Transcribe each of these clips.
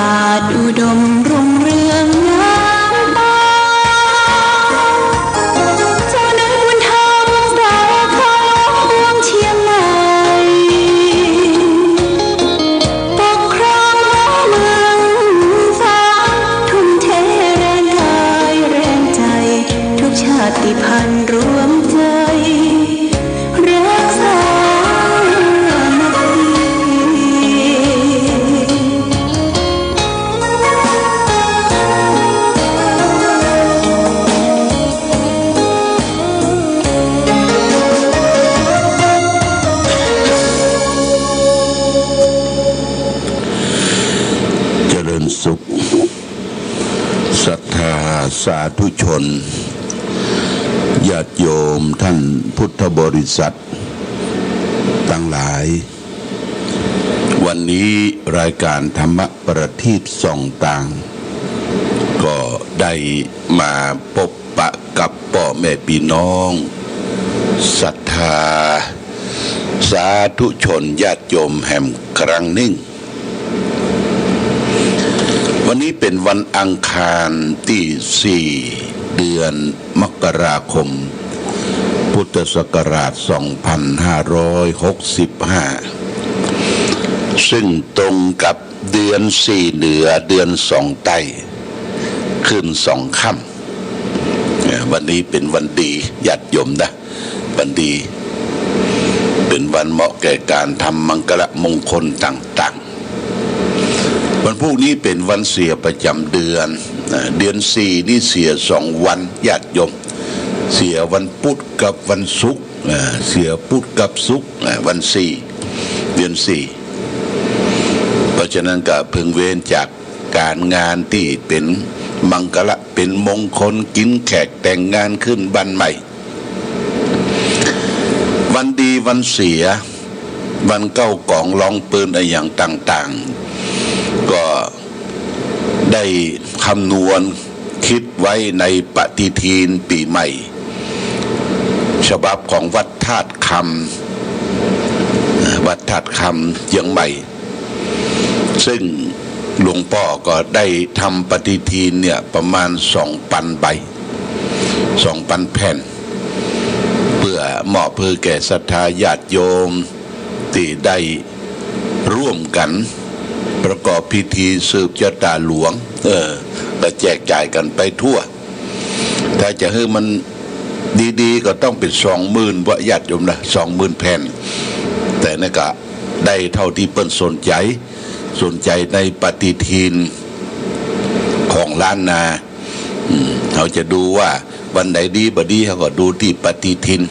บาทอุดมรุ่งเรืองงามตาเจ้าในบุญธรรมสายฟ้าห่วงเชียงใหม่ปกครองเมืองฟ้าทุ่มเทแรงกายแรงใจทุกชาติพันธุ์รวมใจรักษาสุขศรัทธาสาธุชนญาติโยมท่านพุทธบริษัททั้งหลายวันนี้รายการธรรมประทีปส่องต่างก็ได้มาพบปะกับพ่อแม่พี่น้องศรัทธาสาธุชนญาติโยมแห่งครั้งหนึ่งวันนี้เป็นวันอังคารที่4เดือนมกราคมพุทธศักราช2565ซึ่งตรงกับเดือน4เหนือเดือน2ใต้ขึ้น2ค่ำวันนี้เป็นวันดีญาติโยมนะวันดีเป็นวันเหมาะแก่การทำมังคลมงคลต่างๆวันพรุ่งนี้เป็นวันเสียประจำเดือนเดือน4นี่เสีย2วันญาติโยมเสียวันพุธกับวันศุกร์เสียพุธกับศุกร์วัน4เดือน4เพราะฉะนั้นก็พึงเว้นจากการงานที่เป็นมังคละเป็นมงคลกินแขกแต่งงานขึ้นบ้านใหม่วันดีวันเสียวันเก้ากองลองปืนอะไรอย่างต่างๆก็ได้คำนวณคิดไว้ในปฏิทินปีใหม่ฉบับของวัดธาตุคำเชียงใหม่ซึ่งหลวงพ่อก็ได้ทำปฏิทินเนี่ยประมาณ2,000 ใบ 2,000 แผ่นเพื่อเหมาะเพื่อแก่ศรัทธาญาติโยมที่ได้ร่วมกันประกอบพิธีสืบชะตาหลวงก็แจกจ่ายกันไปทั่วถ้าจะให้มันดีๆก็ต้องเป็น20,000ว่าญาติโยมนะ20,000 แผ่นแต่นั่นก็ได้เท่าที่เปิ้นสนใจในปฏิทินของล้านนาเขาจะดูว่าวันไหนดีบ่ดีเขาก็ดูที่ปฏิทิน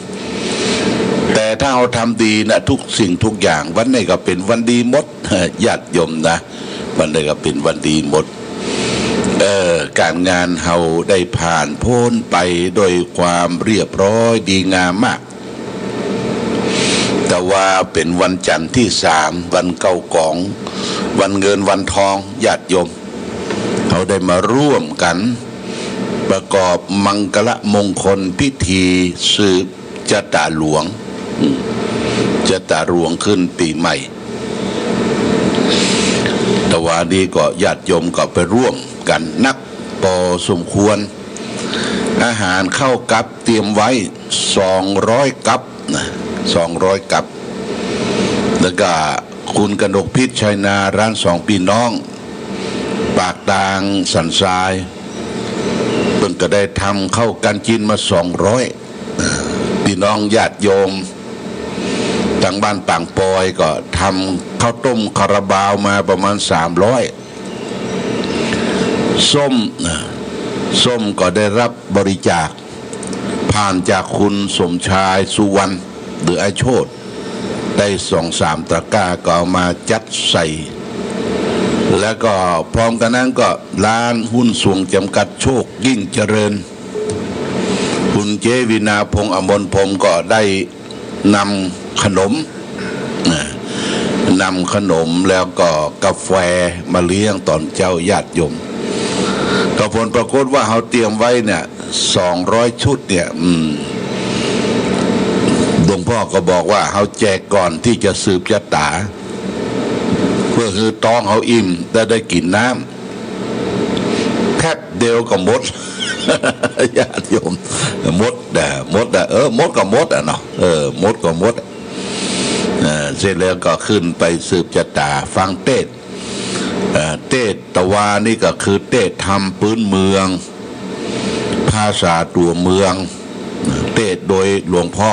แต่ถ้าเราทำดีนะทุกสิ่งทุกอย่างวันไหนก็เป็นวันดีหมดญาติโยมนะวันไหนก็เป็นวันดีหมดการงานเราได้ผ่านพ้นไปโดยความเรียบร้อยดีงามมากแต่ว่าเป็นวันจันทร์ที่3วันเก้ากองวันเงินวันทองญาติโยมเขาได้มาร่วมกันประกอบมังคลมงคลพิธีสืบชะตาหลวงขึ้นปีใหม่แต่ว่านี้ก็ญาติโยมก็ไปร่วมกันนักพอสมควรอาหารเข้ากับเตรียมไว้200 กับ200 กับแล้วก็คุณกนกพิษชัยนาร้าน2พี่น้องปากดางสันทรายเพิ่งก็ได้ทำเข้ากันกินมา200พี่น้องญาติโยมทางบ้านปางปอยก็ทำข้าวต้มคาราบาวมาประมาณ300ส้มก็ได้รับบริจาคผ่านจากคุณสมชายสุวรรณหรือไอโชตได้2-3 ตะกร้าก็เอามาจัดใส่แล้วก็พร้อมกันนั้นก็ร้านหุ้นส่วนจำกัดโชคยิ่งเจริญคุณเจวินาพงษ์อมรพรมก็ได้นำขนมแล้วก็กาแฟมาเลี้ยงตอนเจ้าญาติโยมก็ผลปรากฏว่าเขาเตรียมไว้เนี่ย200 ชุดเนี่ยหลวงพ่อก็บอกว่าเขาแจกก่อนที่จะสืบชะตา พื่อคือตองเขาอิ่มได้กินน้ำแคบเดียวก็หมด ญาติโยมมดมดมดก็มดเนาะมดก็มดเสร็จแล้วก็ขึ้นไปสืบชะตาฟังเทศเทศตะวานี่ก็คือเทศธรรมพื้นเมืองภาษาตัวเมืองเทศโดยหลวงพ่อ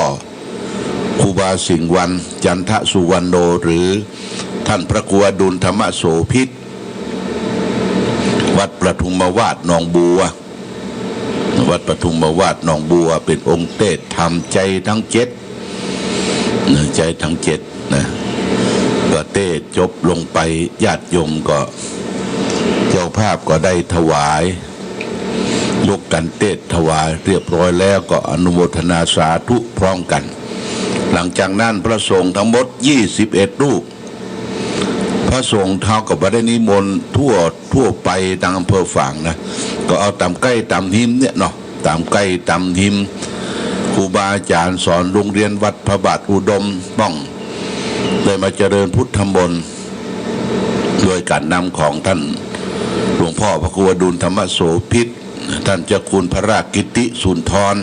ครูบาสิงห์วันจันทสุวรรณโนหรือท่านพระครูอดุลธรรมโสภิตวัดประทุมวาสหนองบัววัดปทุมวาสหนองบัวเป็นองค์เทศธรรมใจทั้งเจ็ดใจทั้งเจ็ดนะก็เทศจบลงไปญาติโยมก็เจ้าภาพก็ได้ถวายยกกันเทศถวายเรียบร้อยแล้วก็อนุโมทนาสาธุพร้อมกันหลังจากนั้นพระสงฆ์ทั้งหมด21รูปพระสงฆ์เท่ากับได้นิมนต์ทั่วไปทางอำเภอฝางนะก็เอาตามใกล้ตามหิมเนี่ยเนาะตามใกล้ตามหิมครูบาอาจารย์สอนโรงเรียนวัดพระบาทอุดมต้องเลยมาเจริญพุทธมนต์โดยการนำของท่านหลวงพ่อพระครูอดุลธรรมโสภิตท่านเจ้าคุณพระราชกิติสุนทร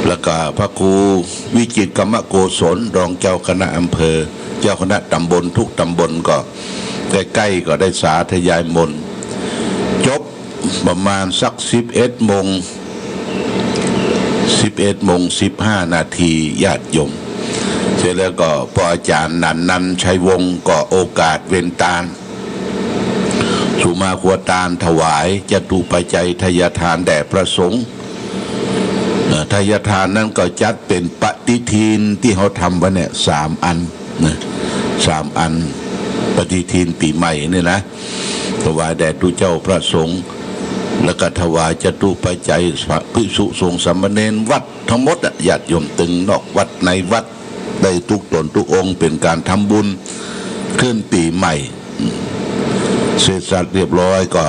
แล้วก็พระครูวิจิตรกรรมโกศลรองเจ้าคณะอำเภอเจ้าคณะตำบลทุกตำบลก็ใกล้ๆก็ได้สาธยายมนต์จบประมาณสัก11:15 นาทีญาติโยมเสร็จแล้วก็พออาจารย์นันชัยวงศ์ก็โอกาสเว้นตาลสุมาขวตาลถวายจตุปัจจัยทายทานแด่พระสงฆ์ทายทานนั้นก็จัดเป็นปฏิทินที่เขาทำไว้เนี่ย3 อันนะ3 อันปฏิทินปีใหม่เนี่ยนะถวายแด่ทุเจ้าพระสงฆ์แล้วก็ถวายจตุปัจจัยภิกษุสงฆ์สามเณรวัดทั้งหมดญาติโยมตึงนอกวัดในวัดได้ทุกตนทุกองค์เป็นการทำบุญขึ้นปีใหม่เสร็จสับเรียบร้อยก็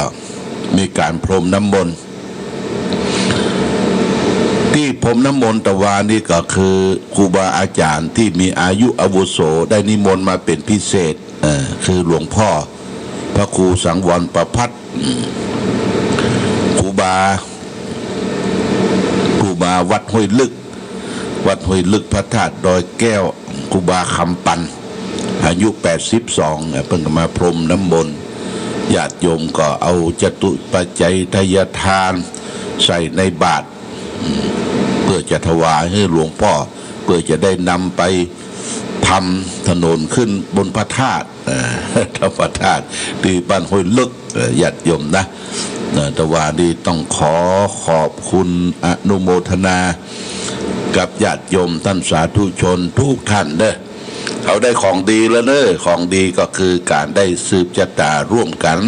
มีการพรมน้ำมนต์ที่พรมน้ำมนต์ตะวานี่ก็คือครูบาอาจารย์ที่มีอายุอาวุโสได้นิมนต์มาเป็นพิเศษคือหลวงพ่อพระครูสังวรประภัตครูบาวัดห้วยลึกพระธาตุดอยแก้วครูบาคำปันอายุ82เพิ่งมาพรมน้ำมนต์ญาติโยมก็เอาจตุปัจจัยทายทานใส่ในบาตรเพื่อจะถวายให้หลวงพ่อเพื่อจะได้นำไปทำถนนขึ้นบนพระธาตุพระธาตุที่บ้านห้วยลึกญาติโยมนะแต่ว่านี่ต้องขอบคุณอนุโมทนากับญาติโยมท่านสาธุชนทุกท่านเด้อเขาได้ของดีแล้วเนอะของดีก็คือการได้สืบชะตาร่วมกัน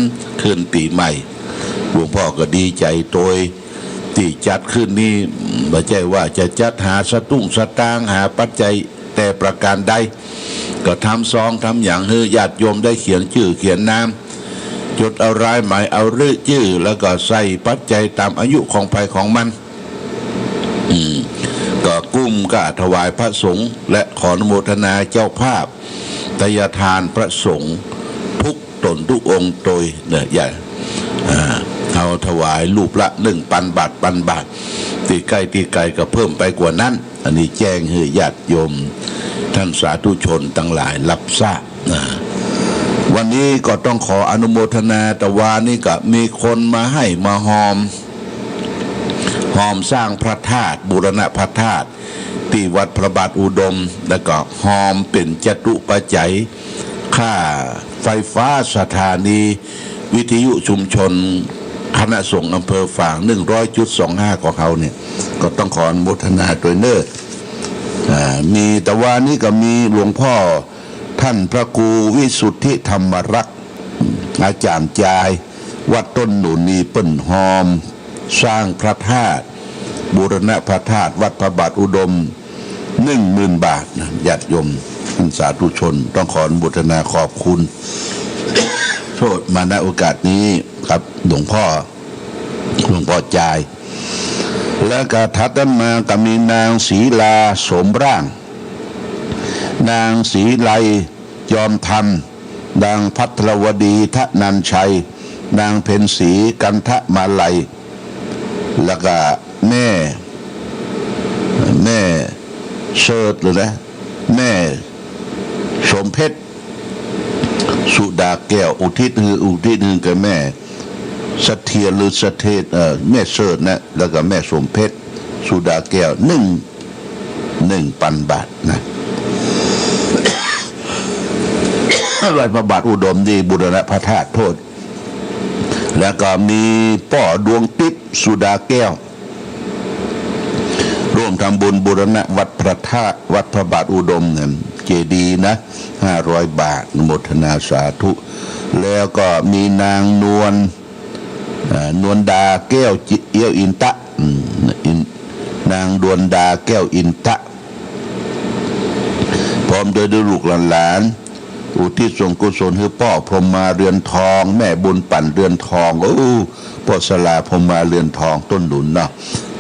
ขึ้นปีใหม่หลวงพ่อก็ดีใจโดยที่จัดขึ้นนี่ไม่ใช่ว่าจะจัดหาสตุ้งสตางหาปัจจัยแต่ประการใดก็ทำซองทำอย่างให้ญาติโยมได้เขียนชื่อเขียนนามจดเอารายหมายเอาชื่อแล้วก็ใส่ปัจจัยตามอายุของภัยของมันก็กุ้มก็ถวายพระสงฆ์และขออนุโมทนาเจ้าภาพทายทานพระสงฆ์ทุกตนทุกองค์โดยเนี่ยใหญ่เอาถวายรูปละ1,000 บาทตีไก่ก็เพิ่มไปกว่านั้นอันนี้แจ้งให้ญาติโยมท่านสาธุชนทั้งหลายรับทราบวันนี้ก็ต้องขออนุโมทนาแต่ว่านี่ก็มีคนมาให้มาหอมสร้างพระธาตุบูรณะพระธาตุที่วัดพระบาทอุดมแล้วก็หอมเป็นจตุปัจจัยค่าไฟฟ้าสถานีวิทยุชุมชนคณะสงฆ์อำเภอฝาง100.25ของเขาเนี่ยก็ต้องขออนุโมทนาโดยเนิ่นมีแต่ว่านี่ก็มีหลวงพ่อท่านพระครูวิสุทธิธรรมรักษ์อาจารย์จายวัดต้นหนุนีเปิ้นหอมสร้างพระธาตุบูรณะพระธาตุวัดพระบาทอุดม 10,000 บาทญาติโยมท่านสาธุชนต้องขออนุโมทนาขอบคุณโทษมาณโอกาสนี้ครับหลวงพ่อจายแล้วก็ถัดมาก็มีนางศรีลาสมร่างนางศรีไลยอมธรรม นางภัทรวดีทะนันชัยนางเพ็ญศรีกันทะมาลัยแล้วก็แม่เชิดเลยนะแม่สมเพชรสุดาแก้วอุทิศหนึ่งกับแม่สเทียหรือสเทศแม่เชิดนะแล้วก็แม่สมเพชรสุดาแก้ว1,000 บาทนะ วัดพระบาทอุดมดีบุรณะพระธาตุโทษแล้วก็มีป่อดวงติ๊บสุดาแก้วร่วมทำบุญบูรณะวัดพระธาตุวัดพระบาทอุดมเนี่ยเจดีย์นะ500 บาทอนุโมทนาสาธุแล้วก็มีนางนวลดาแก้วเอี้ยวอินตะนางดวลดาแก้วอินตะพร้อมโดยลูกหลานอุทิศส่วนกุศลให้พ่อพรหมาเรือนทองแม่บุญปั่นเรือนทองพ่อสลาพรหมาเรือนทองต้นหนุนเนาะ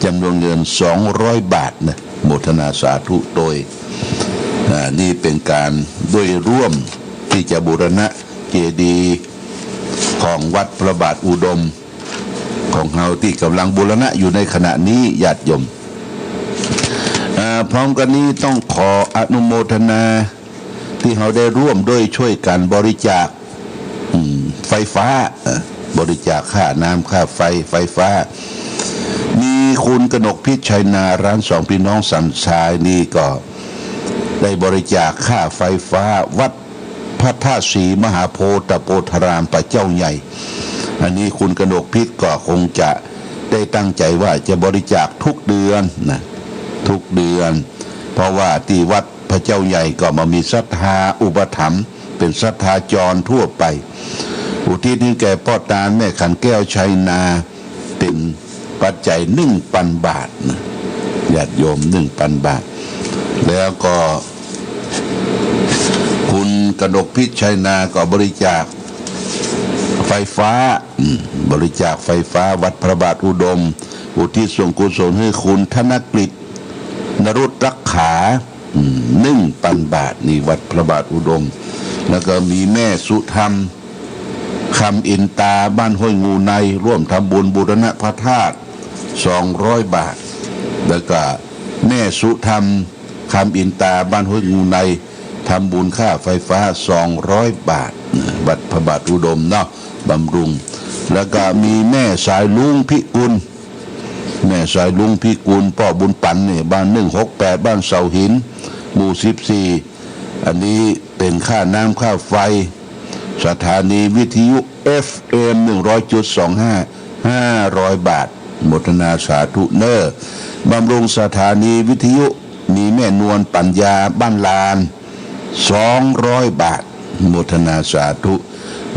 จำนวนเงิน200 บาทนะโมทนาสาธุโดยนี่เป็นการด้วยร่วมที่จะบูรณะเจดีย์ของวัดพระบาทอุดมของเราที่กำลังบูรณะอยู่ในขณะนี้ญาติโยมพร้อมกันนี้ต้องขออนุโมทนาที่เราได้ร่วมด้วยช่วยกันบริจาคไฟฟ้าบริจาคค่าน้ำค่าไฟฟ้ามีคุณกนกพิชัยนาร้านสองพี่น้องสันทรายนี่ก็ได้บริจาคค่าไฟฟ้าวัดพระธาตุศรีมหาโพธิโพธารามพระเจ้าใหญ่อันนี้คุณกนกพิษก็คงจะได้ตั้งใจว่าจะบริจาคทุกเดือนนะทุกเดือนเพราะว่าที่วัดพระเจ้าใหญ่ก็มามีศรัทธาอุปถัมภ์เป็นศรัทธาจรทั่วไปอุทิศนี้แก่พ่อตาแม่ขันแก้วชัยนาเป็นปัจจัย1,000 บาทนะญาติโยม1,000 บาทแล้วก็คุณกนกพิชัยนาก็บริจาคไฟฟ้าบริจาคไฟฟ้าวัดพระบาทอุดมอุทิศส่วนกุศลให้คุณธนกฤษนรุตรักขา1,000 บาทนี่วัดพระบาทอุดมแล้วก็มีแม่สุธรรมคำอินตาบ้านห้วยงูในร่วมทำบุญบูรณะพระธาตุ200 บาทแล้วก็แม่สุธรรมคำอินตาบ้านห้วยงูในทำบุญค่าไฟฟ้า200 บาทวัดพระบาทอุดมเนาะบำรุงแล้วก็มีแม่สายลุงพิกุลแม่สายลุงพิกุลพ่อบุญปันเนี่ยบ้าน168บ้านเสาหินหมู่14อันนี้เป็นค่าน้ำค่าไฟสถานีวิทยุ FM 100.25 500 บาทโมทนาสาธุเนอร์บำรุงสถานีวิทยุมีแม่นวลปัญญาบ้านลาน200 บาทโมทนาสาธุ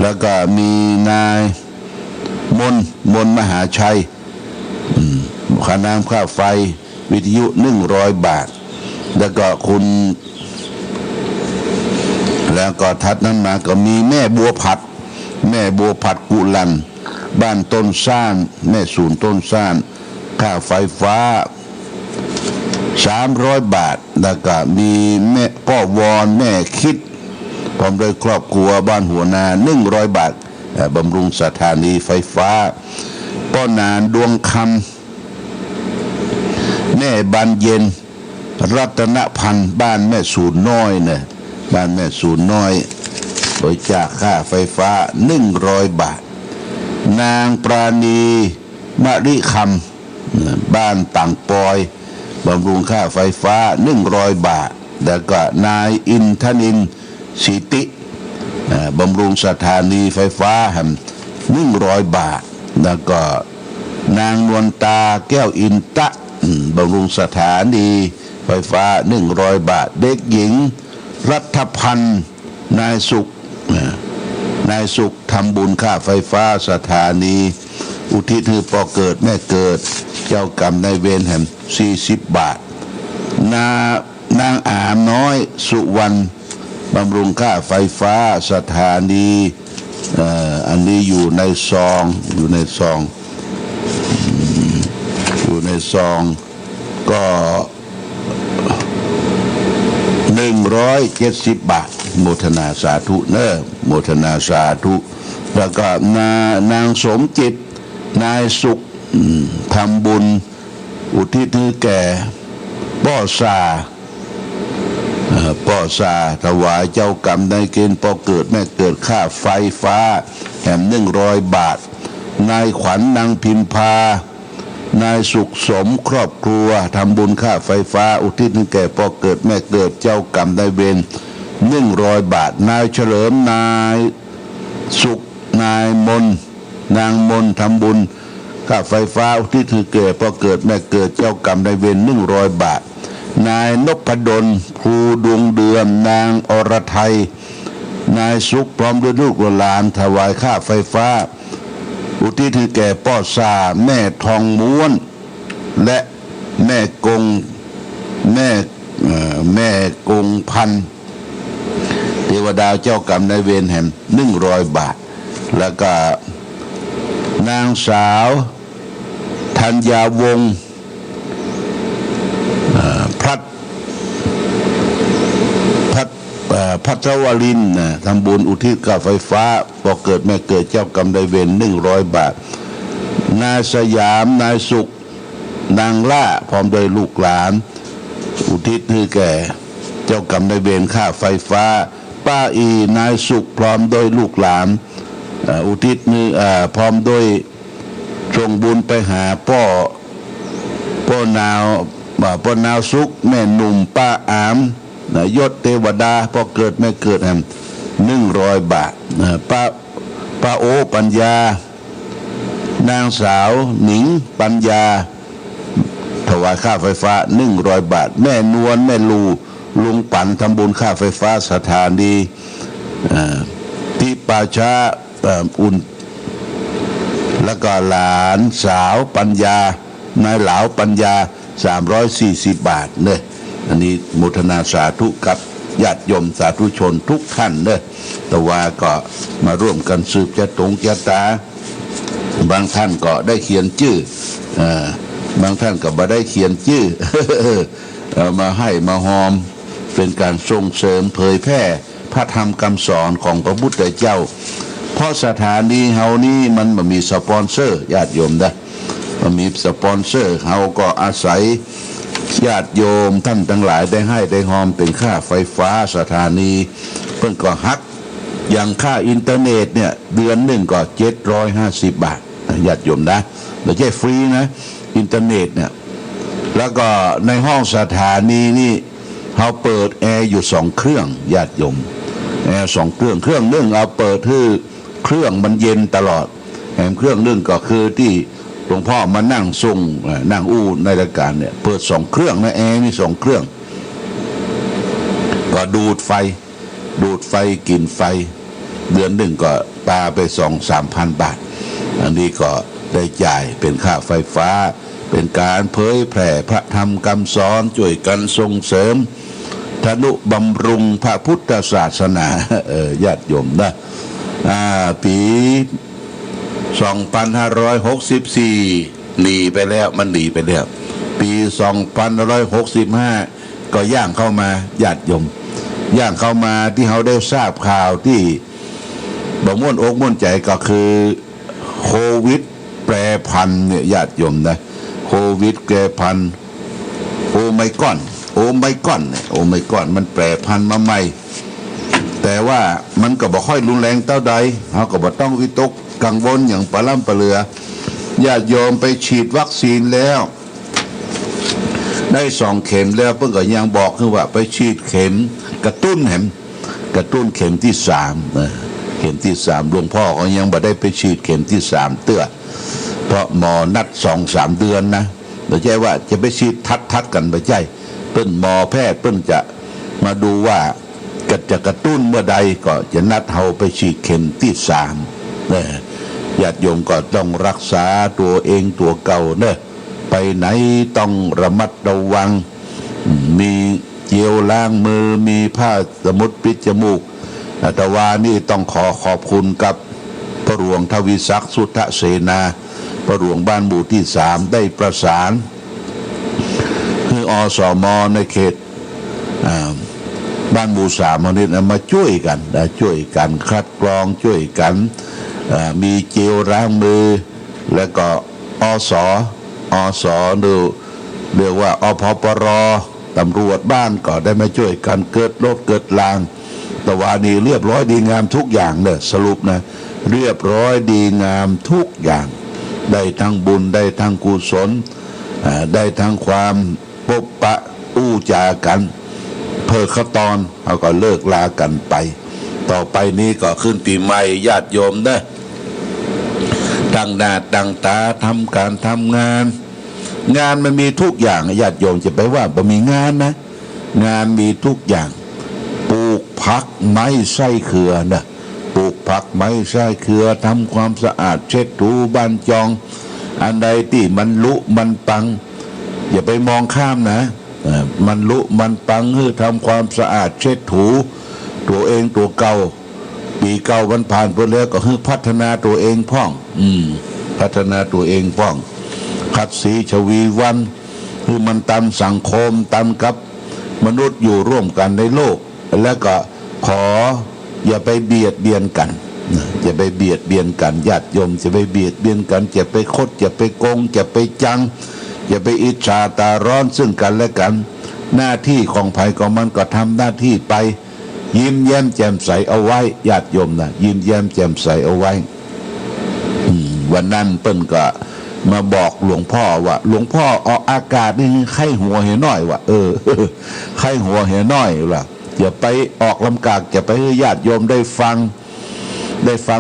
แล้วก็มีนายมนมหาชัยค่าน้ำค่าไฟวิทยุ100 บาทแล้วก็คุณแล้วก็ทัดนั้นมาก็มีแม่บัวผัดกุลันบ้านต้นซ่านแม่ศูนย์ต้นซ่านค่าไฟฟ้า300 บาทแล้วก็มีแม่พ่อวอนแม่คิดพร้อมด้วยครอบครัวบ้านหัวนา100 บาทบำรุงสถานีไฟฟ้าป้อนานดวงคำแม่บานเย็นรัตนพันธ์บ้านแม่ศูนย์น้อยเนี่ยบ้านแม่ศูนย์น้อยบริจาคค่าไฟฟ้า100 บาทนางปราณีมะริคำบ้านต่างปอยบำรุงค่าไฟฟ้า100 บาทแล้วก็นายอินทนินสิติบำรุงสถานีไฟฟ้า100 บาทแล้วก็นางนวลตาแก้วอินตะบำรุงสถานีไฟฟ้า100 บาทเด็กหญิงรัฐพันธ์นายสุขทำบุญค่าไฟฟ้าสถานีอุทิศให้พ่อเกิดแม่เกิดเจ้ากรรมนายเวร40 บาทนางอามน้อยสุวรรณบำรุงค่าไฟฟ้าสถานีอันนี้อยู่ในซองก็170 บาท โมทนาสาธุเนอะโมทนาสาธุแล้วก็นางสมจิตนายสุขทำบุญอุทิศให้แก่ป้อซาถวายเจ้ากรรมนายเกณฑ์ปอเกิดแม่เกิดค่าไฟฟ้าแห่ง100 บาทนายขวัญนางพิมพานายสุขสมครอบครัวทำบุญค่าไฟฟ้าอุทิศให้แก่ปอเกิดแม่เกิดเจ้ากรรมนายเวร100 บาทนายเฉลิมนายสุขนายมนนางมนทำบุญค่าไฟฟ้าอุทิศให้แก่ปอเกิดแม่เกิดเจ้ากรรมนายเวร100 บาทนายนพดลภูดวงเดือนนางอรไทยนายสุขพร้อมด้วยลูกหลานถวายค่าไฟฟ้าอุทิศให้แก่ป้อซาแม่ทองม้วนและแม่กงพันเทวดาเจ้ากรรมนายเวรแห่ง100 บาทแล้วก็นางสาวธัญญาวงศ์พัทรวรินทร์ทำบุญอุทิศค่าไฟฟ้าปอเกิดแม่เกิดเจ้ากรรมนายเวร100 บาทนายสยามนายสุขนางล่าพร้อมโดยลูกหลานอุทิศให้แก่เจ้ากรรมนายเวรค่าไฟฟ้าป้าอีนายสุขพร้อมโดยลูกหลานอุทิศพร้อมโดยส่งบุญไปหาป้อนาวสุขแม่หนุ่มป้าอามยศเทวดาพอเกิดไม่เกิดแห่ง100 บาทป้าโอปัญญานางสาวหนิงปัญญาถวายค่าไฟฟ้า100 บาทแม่นวลแม่ลูลุงปั่นทำบุญค่าไฟฟ้าสถานีที่ป่าช้าอุ่นแล้วก็หลานสาวปัญญานายเหลาปัญญา340 บาทเนี่ยอันนี้โมทนาสาธุกับญาติโยมสาธุชนทุกท่านเนี่ยแต่ว่าก็มาร่วมกันสืบชะตาบางท่านก็ได้เขียนชื่อบางท่านก็ไม่ได้เขียนชื่อ มาให้มาหอมเป็นการส่งเสริมเผยแพร่พระธรรมคำสอนของพระพุทธเจ้าเพราะสถานีเฮานี่มันมีสปอนเซอร์ญาติโยมนะมันมีสปอนเซอร์เฮาก็อาศัยญาติโยมท่านทั้งหลายได้ให้ได้หอมเป็นค่าไฟฟ้าสถานีเพิ่นก็ฮักอย่างค่าอินเทอร์เน็ตเนี่ยเดือนหนึ่งก็750 บาทญาติโยมนะไม่ใช่ฟรีนะอินเทอร์เน็ตเนี่ยแล้วก็ในห้องสถานีนี่เขาเปิดแอร์อยู่2 เครื่องญาติโยมแอร์2 เครื่องนึงเอาเปิดให้เครื่องมันเย็นตลอดแถมเครื่องนึงก็คือที่หลวงพ่อมานั่งทรงนั่งอู้ในรายการเนี่ยเปิด2 เครื่องนะแอร์มี2 เครื่องก็ดูดไฟกินไฟเดือนหนึ่งก็ปาไป2-3 พันบาทอันนี้ก็ได้จ่ายเป็นค่าไฟฟ้าเป็นการเผยแผ่พระธรรมคำสอนช่วยกันส่งเสริมทนุบำรุงพระพุทธศาสนาญาติโยมนะปี2564หนีไปแล้วมันหนีไปแล้วปี2565ก็ย่างเข้ามาญาติโยมย่างเข้ามาที่เขาได้ทราบข่าวที่บ่ม่วนอกม่วนใจก็คือโควิดแปรพันธุ์เนี่ยญาติโยมนะโควิดแปรพันธุ์โอไมครอนมันแปรพันธุ์มาใหม่แต่ว่ามันก็บ่ค่อยรุนแรงเท่าใดเขาก็บ่ต้องวิตกกังวลอย่างปะล่ำปะเลือญาติโยมไปฉีดวัคซีนแล้วได้2 เข็มแล้วเพิ่นก็ยังบอกคือว่าไปฉีดเข็มกระตุ้นเข็มที่3เข็มที่3หลวงพ่อก็ยังบ่ได้ไปฉีดเข็มที่3เตื้อเพราะหมอนัด 2-3 เดือนนะไม่ใช่ว่าจะไปฉีดทัดกันไม่ใช่เพิ่นหมอแพทย์เพิ่นจะมาดูว่าจะกระตุ้นเมื่อใดก็จะนัดเฮาไปฉีดเข็มที่3นะญาติโยมก็ต้องรักษาตัวเองตัวเก่าเนอะไปไหนต้องระมัดระวังมีเจลล้างมือมีผ้าสมุดปิดจมูกแต่ว่านี่ต้องขอบคุณกับพระหลวงทวีศักดิ์สุทธเสนาพระหลวงบ้านหมู่ที่3ได้ประสาน คืออสมในเขต บ้านหมู่สามนี่นะมาช่วยกันช่วยกันคัดกรองช่วยกันมีเจลล้างมือแล้วก็อสดูเรียกว่าอพปรตำรวจบ้านก็ได้มาช่วยกันเกิดรถเกิดรางแต่ว่านี่เรียบร้อยดีงามทุกอย่างเนี่ยสรุปนะเรียบร้อยดีงามทุกอย่างได้ทั้งบุญได้ทั้งกุศลได้ทั้งความปบปะอู้จากันเพอขตอนเขาก็เลิกลากันไปต่อไปนี้ก็ขึ้นปีใหม่ญาติโยมนะตั้งหน้าตั้งตาทำการทำงานมันมีทุกอย่างญาติโยมจะไปว่าบ่มีงานนะงานมีทุกอย่างปลูกผักไม้ไส้เขือนะปลูกผักไม้ไส้เขือทำความสะอาดเช็ดถูบ้านจองอันใดที่มันลุมันปังอย่าไปมองข้ามนะมันลุมันปังคือทำความสะอาดเช็ดถูตัวเองตัวเก่าปีเก่ามันผ่านไปแล้วก็คือพัฒนาตัวเองพ่องพัฒนาตัวเองพ่องขัดสีชวีวันคือมันตันสังคมตันกับมนุษย์อยู่ร่วมกันในโลกแล้วก็ขออย่าไปเบียดเบียนกันอย่าไปเบียดเบียนกันญาติโยมจะไปเบียดเบียนกันจะไปคดจะไปโกงจะไปจังอย่าไปอิจฉาตาร้อนซึ่งกันและกันหน้าที่ของภัยของมันก็ทำหน้าที่ไปยิ้มแย้มแจ่มใสเอาไว้ญาติโยมนะยิ้มแย้มแจ่มใสเอาไว้วันนั้นเปิ้นก็มาบอกหลวงพ่อว่าหลวงพ่อออกอากาศนี่ไข้หัวเห็นน้อยว่ะไข้หัวเห็นน้อยล่ะอย่าไปออกลำกากอย่าไปให้ญาติโยมได้ฟั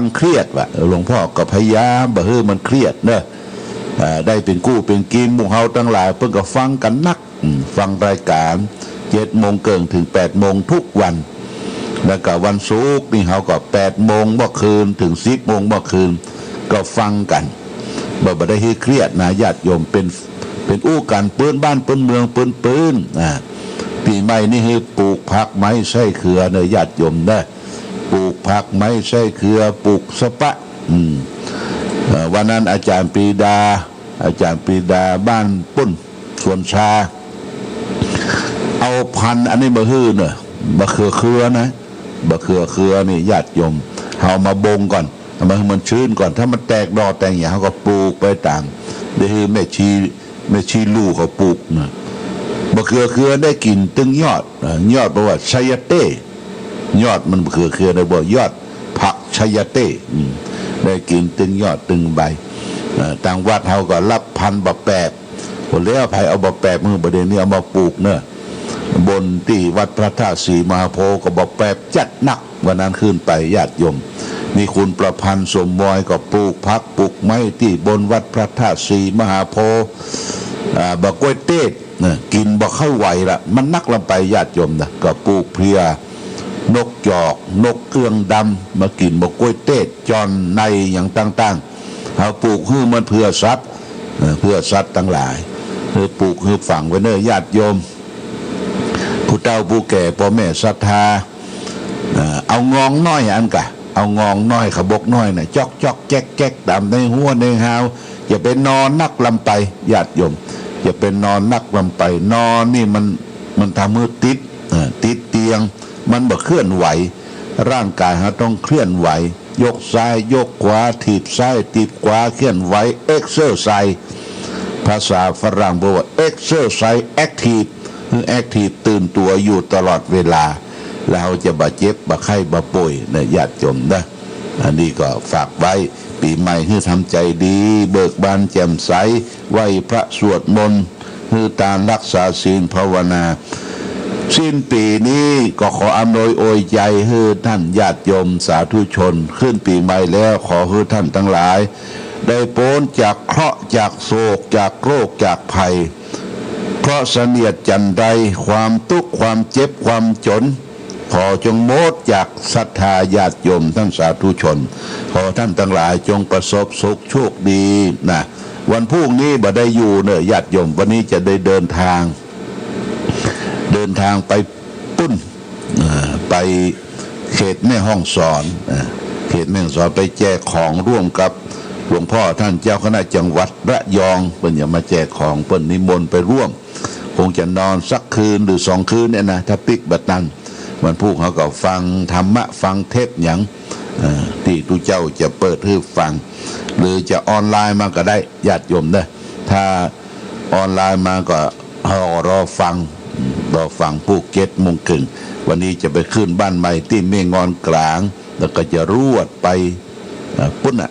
งเครียดว่ะหลวงพ่อก็พยายามบ่ให้มันเครียดเนอะได้เป็นกู้เป็นกินหมู่เฮาทั้งหลายเพิ่นก็ฟังกันนักฟังรายการ7 โมงเกินถึง8 โมงทุกวันแล้วก็วันศุกร์นี่เฮาก็8 โมงเมื่อคืนถึง10 โมงเมื่อคืนก็ฟังกันบ่ได้ให้เครียดนะญาติโยมเป็นอู้กันปืนบ้านปืนเมืองปืนปีใหม่นี่ให้ปลูกผักไม้ไส้เขือเนยญาติโยมนะปลูกผักไม้ไส้เขือปลูกสะปะวันนั้นอาจารย์ปรีดาบ้านปุ้นสวนชาเอาพันอันนี้มาฮื้อเนอะมะเขือเครือนะมะเขือเครือนี่ญาติโยมเอามาบงก่อนมันชื้นก่อนถ้ามันแตกดอกแตกอย่างเขาก็ปลูกไปต่างได้ให้แม่ชีลูกเขาปลูกนะมะเขือเครือได้กินตึงยอดเพราะว่าชัยเต้ยอดมันมะเขือเครือได้บอกยอดผักชัยเต้ได้กินตึงยอดตึงใบต่างวัดเขาก็รับพันธุ์บะแปบคนเลี้ยภัยเอาบะแปบมือประเดี๋ยวนี้เอามาปลูกเนอะบนที่วัดพระธาตุศรีมหาโพธิ์ก็บะแปบจัดหนักวันนั้นขึ้นไปญาติโยมนี่คุณประพันธ์สมบอยก็ปลูกพักปลูกไม้ที่บนวัดพระธาตุศรีมหาโพธิ์บะกล้วยเต้กินบะเข้าไหวละมันนักลำไปญาติโยมนะก็ปลูกเพลียนกจอกนกเอื้องดำมากินบะกล้วยเต้จอนในอย่างต่างๆเขาปลูกฮื้อมันเพื่อสัตว์ทั้งหลายปลูกฮื้อฝังไว้เนอญาติโยมผู้เฒ่าผู้แก่พ่อแม่ศรัทธาเอางองน้อยอันกะเอางองน้อยขบกน้อยน่ะจอกแจ๊กตามในหัวในหาวอย่าไปนอนนักลำไปญาติโยมอย่าไปนอนนักลำไปนอนนี่มันทำมือติดเตียงมันบ่เคลื่อนไหวร่างกายเราต้องเคลื่อนไหวยกซ้ายยกขวาถีบซ้ายถีบขวาเคลื่อนไหวเอ็กเซอร์ไซส์ภาษาฝรั่งบอกว่าเอ็กเซอร์ไซส์แอคทีฟคือแอคทีฟตื่นตัวอยู่ตลอดเวลาเราจะบาดเจ็บบาดไข้บาดป่วยนะญาติโยมนะอันนี้ก็ฝากไว้ปีใหม่ให้ทำใจดีเบิกบานแจ่มใสไหวพระสวดมนต์ให้ตามรักษาศีลภาวนาสิ้นปีนี้ก็ขออำนวยอวยใจให้ท่านญาติโยมสาธุชนขึ้นปีใหม่แล้วขอให้ท่านทั้งหลายได้พ้นจากเคราะห์จากโศกจากโรคจากภัยเคราะห์เสนียดจันไรความทุกข์ความเจ็บความจนขอจงโมดจากศรัทธาญาติโยมทั้งสาธุชนขอท่านทั้งหลายจงประสบสุขโชคดีนะวันพรุ่งนี้บ่ได้อยู่เนอะญาติโยมวันนี้จะได้เดินทางไปปุ้นไปเขตแม่ฮ่องสอนเขตแม่ฮ่องสอนไปแจกของร่วมกับหลวงพ่อท่านเจ้าคณะจังหวัดระยองเพิ่นจะมาแจกของเพิ่นนิมนต์ไปร่วมคงจะนอนสักคืนหรือ2 คืนเนี่ยนะถ้าปิกบัดนั้น วันพุธเขาก็ฟังธรรมะฟังเทศน์อย่างที่ทุกเจ้าจะเปิดให้ฟัง หรือจะออนไลน์มาก็ได้ญาติโยมเด้อถ้าออนไลน์มาก็รอฟังผู้7:30วันนี้จะไปขึ้นบ้านใหม่ที่เมงอนกลางแล้วก็จะรวดไปปุ้น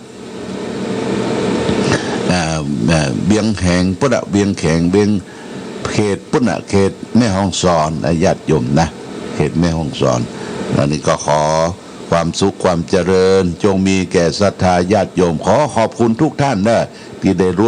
เบียงแหงปุ้นเบียงแข็งเบียงเขตปุ้นเขตแม่ฮ่องสอนญาติโยมนะเขตแม่ฮ่องสอนอันนี้ก็ขอความสุขความเจริญจงมีแก่ศรัทธาญาติโยมขอขอบคุณทุกท่านนะที่ได้ร่วม